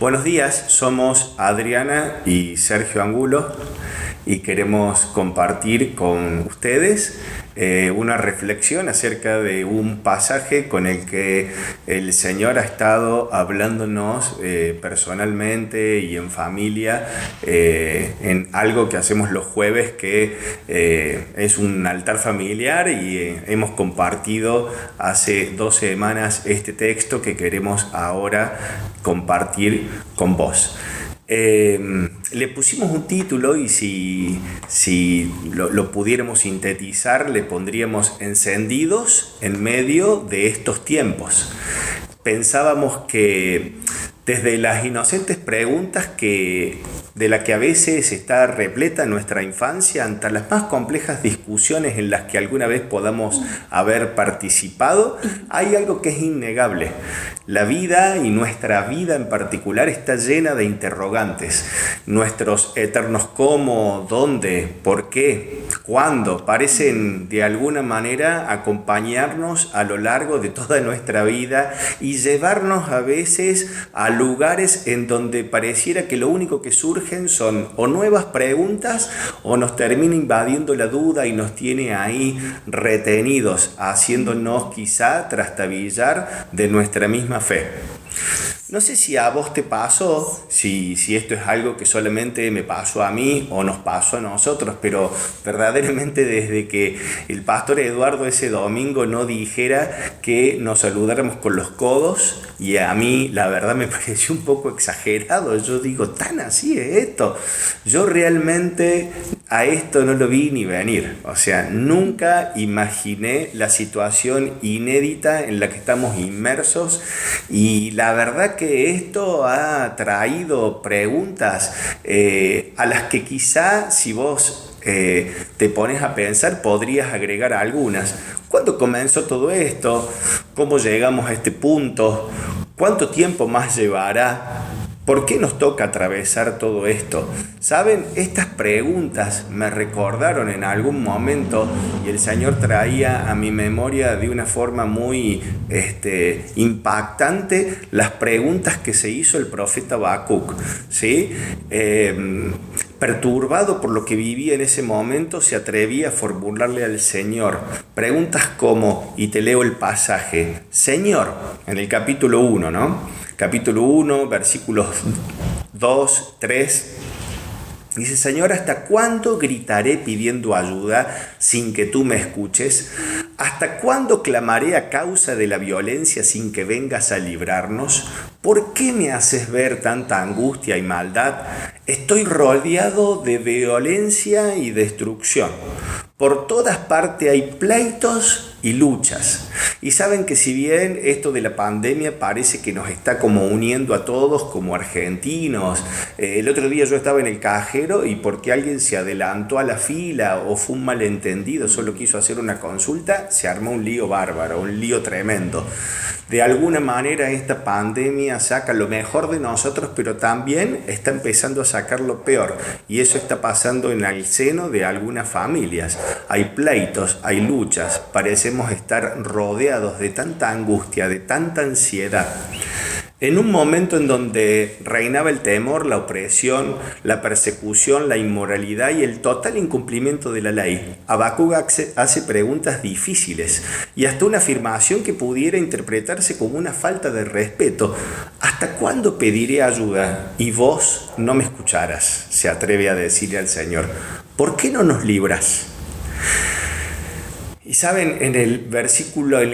Buenos días, somos Adriana y Sergio Angulo y queremos compartir con ustedes una reflexión acerca de un pasaje con el que el Señor ha estado hablándonos personalmente y en familia en algo que hacemos los jueves que es un altar familiar y hemos compartido hace 2 semanas este texto que queremos ahora compartir con vos. Le pusimos un título y si lo pudiéramos sintetizar le pondríamos encendidos en medio de estos tiempos. Pensábamos que desde las inocentes preguntas de las que a veces está repleta nuestra infancia, hasta las más complejas discusiones en las que alguna vez podamos haber participado, hay algo que es innegable. La vida y nuestra vida en particular está llena de interrogantes. Nuestros eternos cómo, dónde, por qué, cuándo, parecen de alguna manera acompañarnos a lo largo de toda nuestra vida y llevarnos a veces a lugares en donde pareciera que lo único que surgen son o nuevas preguntas o nos termina invadiendo la duda y nos tiene ahí retenidos, haciéndonos quizá trastabillar de nuestra misma fe. No sé si a vos te pasó, si esto es algo que solamente me pasó a mí o nos pasó a nosotros, pero verdaderamente desde que el pastor Eduardo ese domingo no dijera que nos saludáramos con los codos, y a mí la verdad me pareció un poco exagerado. Yo digo, ¿tan así es esto? Yo realmente a esto no lo vi ni venir. O sea, nunca imaginé la situación inédita en la que estamos inmersos, y la verdad que esto ha traído preguntas a las que quizá si vos te pones a pensar podrías agregar algunas. ¿Cuándo comenzó todo esto? ¿Cómo llegamos a este punto? ¿Cuánto tiempo más llevará? ¿Por qué nos toca atravesar todo esto? ¿Saben? Estas preguntas me recordaron en algún momento, y el Señor traía a mi memoria de una forma muy impactante las preguntas que se hizo el profeta Habacuc, ¿sí? Perturbado por lo que vivía en ese momento, se atrevía a formularle al Señor preguntas como, y te leo el pasaje, Señor, en el capítulo 1, ¿no? Capítulo 1, versículos 2, 3, dice, Señor, ¿hasta cuándo gritaré pidiendo ayuda sin que tú me escuches? ¿Hasta cuándo clamaré a causa de la violencia sin que vengas a librarnos? ¿Por qué me haces ver tanta angustia y maldad? Estoy rodeado de violencia y destrucción. Por todas partes hay pleitos y luchas. Y saben que si bien esto de la pandemia parece que nos está como uniendo a todos como argentinos, el otro día yo estaba en el cajero y porque alguien se adelantó a la fila o fue un malentendido, solo quiso hacer una consulta, se armó un lío bárbaro, un lío tremendo. De alguna manera esta pandemia saca lo mejor de nosotros, pero también está empezando a sacar lo peor. Y eso está pasando en el seno de algunas familias. Hay pleitos, hay luchas, parecemos estar rodeados de tanta angustia, de tanta ansiedad. En un momento en donde reinaba el temor, la opresión, la persecución, la inmoralidad y el total incumplimiento de la ley, Habacuc hace preguntas difíciles y hasta una afirmación que pudiera interpretarse como una falta de respeto. ¿Hasta cuándo pediré ayuda y vos no me escucharás? Se atreve a decirle al Señor. ¿Por qué no nos libras? Y saben, en el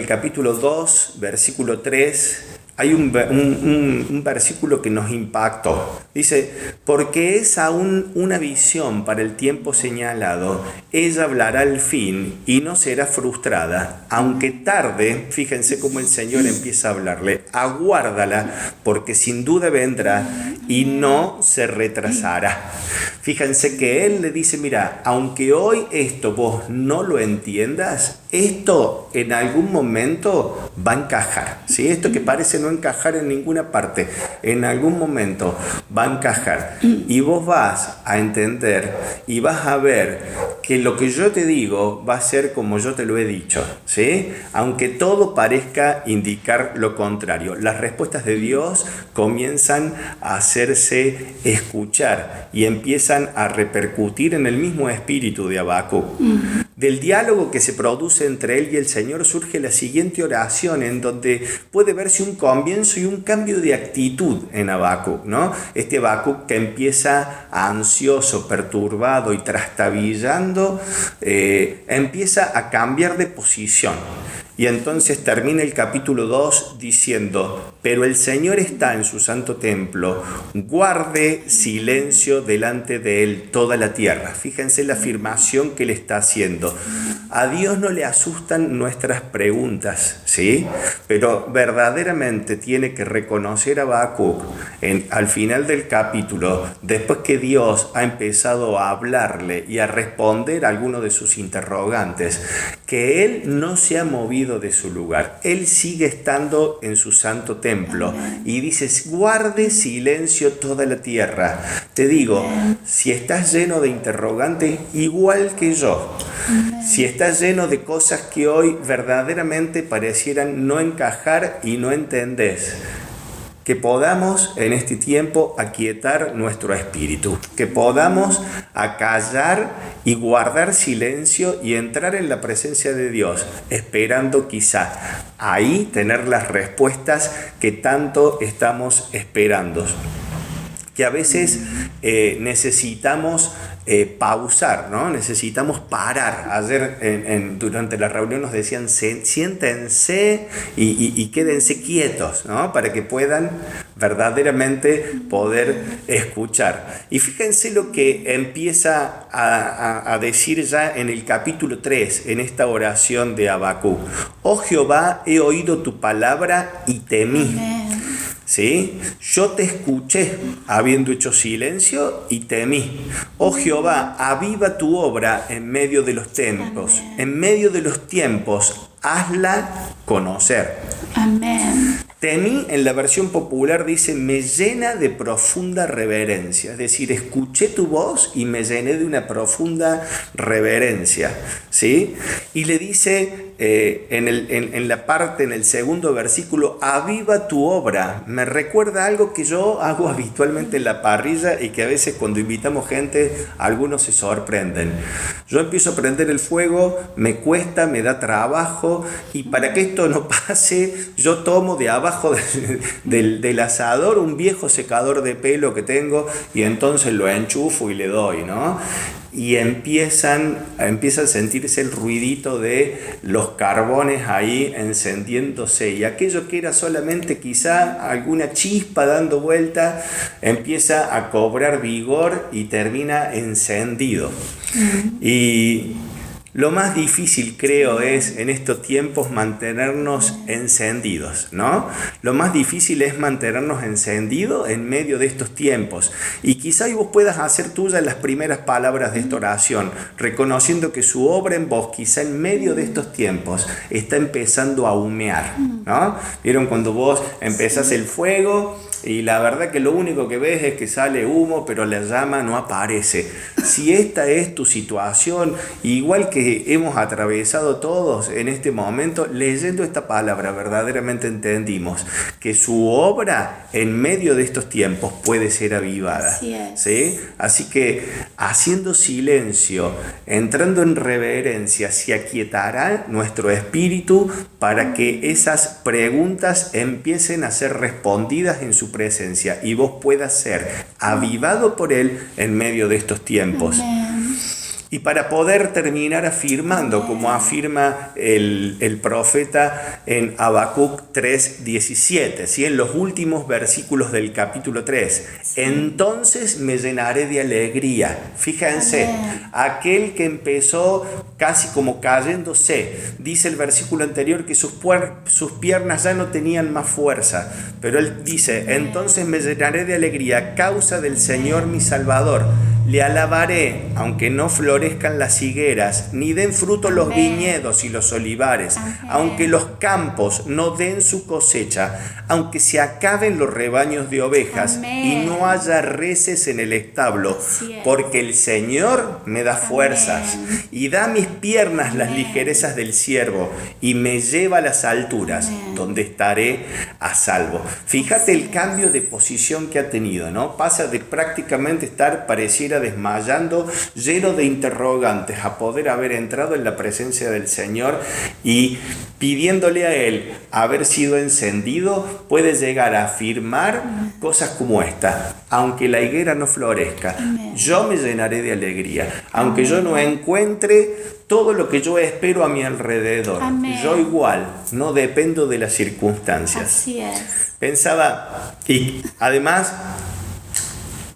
capítulo 2, versículo 3, hay un versículo que nos impactó. Dice, porque es aún una visión para el tiempo señalado, ella hablará al fin y no será frustrada. Aunque tarde, fíjense cómo el Señor empieza a hablarle, aguárdala porque sin duda vendrá y no se retrasará. Fíjense que Él le dice, mira, aunque hoy esto vos no lo entiendas, esto en algún momento va a encajar, ¿sí? Esto que parece no encajar en ninguna parte, en algún momento va a encajar y vos vas a entender y vas a ver que lo que yo te digo va a ser como yo te lo he dicho, ¿sí? Aunque todo parezca indicar lo contrario. Las respuestas de Dios comienzan a hacerse escuchar y empiezan a repercutir en el mismo espíritu de Habacuc. Del diálogo que se produce entre él y el Señor surge la siguiente oración, en donde puede verse un comienzo y un cambio de actitud en Habacuc, ¿no? Este Habacuc que empieza ansioso, perturbado y trastabillando, empieza a cambiar de posición. Y entonces termina el capítulo 2 diciendo: pero el Señor está en su santo templo, guarde silencio delante de él toda la tierra. Fíjense la afirmación que le está haciendo. A Dios no le asustan nuestras preguntas, ¿sí? Pero verdaderamente tiene que reconocer a Habacuc al final del capítulo, después que Dios ha empezado a hablarle y a responder a algunos de sus interrogantes, que él no se ha movido de su lugar. Él sigue estando en su santo templo y dices: guarde silencio toda la tierra. Te digo, si estás lleno de interrogantes igual que yo, si estás lleno de cosas que hoy verdaderamente parecieran no encajar y no entendés, que podamos en este tiempo aquietar nuestro espíritu, que podamos acallar y guardar silencio y entrar en la presencia de Dios, esperando quizá ahí tener las respuestas que tanto estamos esperando. Que a veces necesitamos pausar, ¿no? Necesitamos parar. Ayer durante la reunión nos decían: siéntense y quédense quietos, ¿no? Para que puedan verdaderamente poder escuchar. Y fíjense lo que empieza a decir ya en el capítulo 3, en esta oración de Habacuc: oh Jehová, he oído tu palabra y temí. ¿Sí? Yo te escuché, habiendo hecho silencio, y temí. Oh Jehová, aviva tu obra en medio de los tiempos. En medio de los tiempos, hazla conocer. Amén. Temí, en la versión popular dice: me llena de profunda reverencia. Es decir, escuché tu voz y me llené de una profunda reverencia, ¿sí? Y le dice en el segundo versículo: aviva tu obra. Me recuerda algo que yo hago habitualmente en la parrilla y que a veces cuando invitamos gente, algunos se sorprenden. Yo empiezo a prender el fuego, me cuesta, me da trabajo, y para que esto no pase, yo tomo de abajo del asador un viejo secador de pelo que tengo y entonces lo enchufo y le doy, ¿no? Y empieza a sentirse el ruidito de los carbones ahí encendiéndose, y aquello que era solamente quizá alguna chispa dando vuelta empieza a cobrar vigor y termina encendido. Y lo más difícil, creo, es en estos tiempos mantenernos encendidos, ¿no? Lo más difícil es mantenernos encendidos en medio de estos tiempos. Y quizá vos puedas hacer tuyas las primeras palabras de esta oración, reconociendo que su obra en vos, quizá en medio de estos tiempos, está empezando a humear, ¿no? ¿Vieron cuando vos empezás el fuego y la verdad que lo único que ves es que sale humo, pero la llama no aparece? Si esta es tu situación, igual que hemos atravesado todos en este momento, leyendo esta palabra verdaderamente entendimos que su obra en medio de estos tiempos puede ser avivada. ¿Sí? Así que haciendo silencio, entrando en reverencia, se aquietará nuestro espíritu para que esas preguntas empiecen a ser respondidas en su presencia y vos puedas ser avivado por él en medio de estos tiempos. Y para poder terminar afirmando, como afirma el profeta en Habacuc 3:17, ¿sí? En los últimos versículos del capítulo 3, entonces me llenaré de alegría. Fíjense, aquel que empezó casi como cayéndose, dice el versículo anterior que sus piernas ya no tenían más fuerza, pero él dice: entonces me llenaré de alegría a causa del Señor mi Salvador. Le alabaré, aunque no florezcan las higueras, ni den fruto los viñedos y los olivares, aunque los campos no den su cosecha, aunque se acaben los rebaños de ovejas y no haya reses en el establo, porque el Señor me da fuerzas y da a mis piernas las ligerezas del ciervo y me lleva a las alturas, donde estaré a salvo. Fíjate el cambio de posición que ha tenido, ¿no? Pasa de prácticamente estar, pareciera desmayando, lleno de interrogantes, a poder haber entrado en la presencia del Señor y pidiéndole a Él haber sido encendido, puede llegar a afirmar cosas como esta: aunque la higuera no florezca, yo me llenaré de alegría, aunque yo no encuentre todo lo que yo espero a mi alrededor, yo igual no dependo de las circunstancias. Así es. Pensaba, y además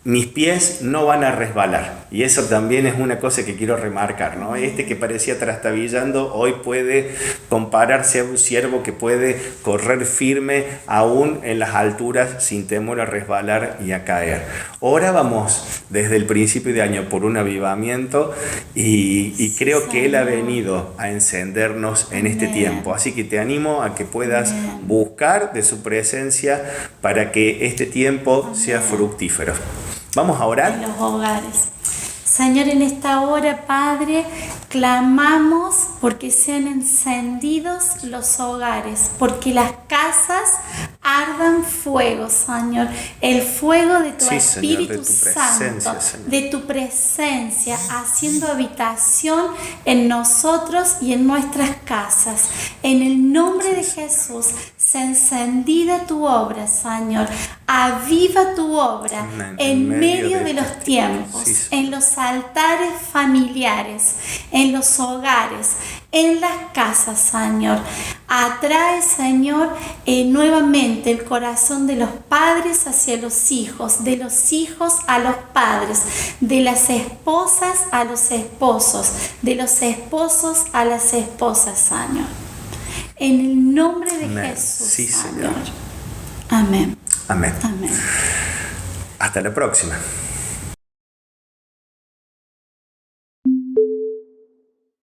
mis pies no van a resbalar, y eso también es una cosa que quiero remarcar, ¿no? Este que parecía trastabillando hoy puede compararse a un ciervo que puede correr firme aún en las alturas sin temor a resbalar y a caer. Orábamos desde el principio de año por un avivamiento y creo que Él ha venido a encendernos en este tiempo, así que te animo a que puedas buscar de su presencia para que este tiempo sea fructífero. Vamos a orar. En los hogares. Señor, en esta hora, Padre, clamamos porque sean encendidos los hogares, porque las casas ardan fuego, Señor. El fuego de tu Espíritu Santo, de tu presencia, haciendo habitación en nosotros y en nuestras casas. En el nombre de Jesús, sea encendida tu obra, Señor. Aviva tu obra en medio de los tiempos, en los altares familiares, en los hogares, en las casas, Señor. Atrae, Señor, nuevamente el corazón de los padres hacia los hijos, de los hijos a los padres, de las esposas a los esposos, de los esposos a las esposas, Señor. En el nombre de Jesús, sí, Señor. Amén. Amén. Amén. Hasta la próxima.